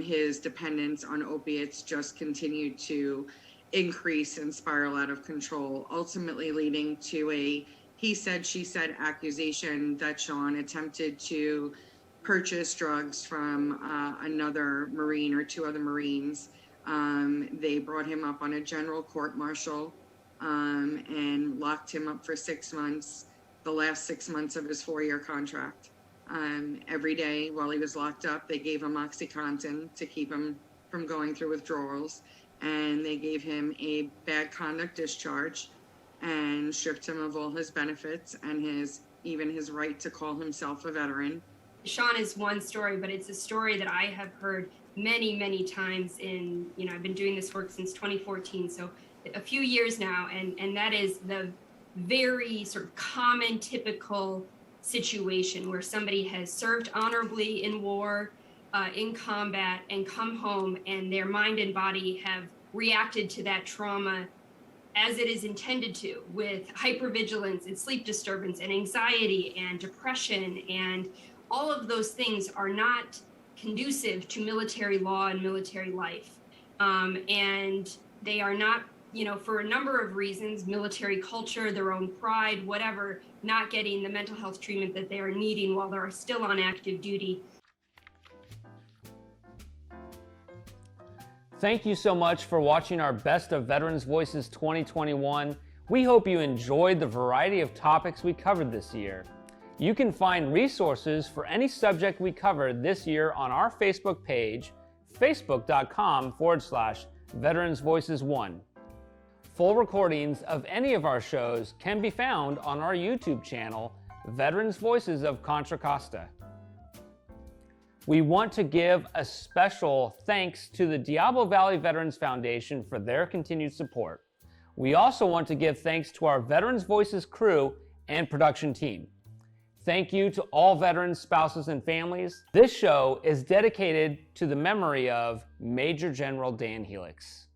Speaker 18: his dependence on opiates just continued to increase and spiral out of control, ultimately leading to a he said, she said accusation that Sean attempted to purchase drugs from another Marine or two other Marines. They brought him up on a general court-martial and locked him up for 6 months, the last 6 months of his 4-year contract. Every day while he was locked up, they gave him OxyContin to keep him from going through withdrawals, and they gave him a bad conduct discharge and stripped him of all his benefits and even his right to call himself a veteran.
Speaker 4: Sean is one story, but it's a story that I have heard many, many times I've been doing this work since 2014, so a few years now, and that is the very sort of common, typical situation where somebody has served honorably in war, in combat, and come home, and their mind and body have reacted to that trauma as it is intended to, with hypervigilance and sleep disturbance and anxiety and depression, and all of those things are not conducive to military law and military life. And they are not, for a number of reasons, military culture, their own pride, whatever, not getting the mental health treatment that they are needing while they're still on active duty.
Speaker 1: Thank you so much for watching our Best of Veterans Voices 2021. We hope you enjoyed the variety of topics we covered this year. You can find resources for any subject we covered this year on our Facebook page, facebook.com/VeteransVoices1. Full recordings of any of our shows can be found on our YouTube channel, Veterans Voices of Contra Costa. We want to give a special thanks to the Diablo Valley Veterans Foundation for their continued support. We also want to give thanks to our Veterans Voices crew and production team. Thank you to all veterans, spouses, and families. This show is dedicated to the memory of Major General Dan Helix.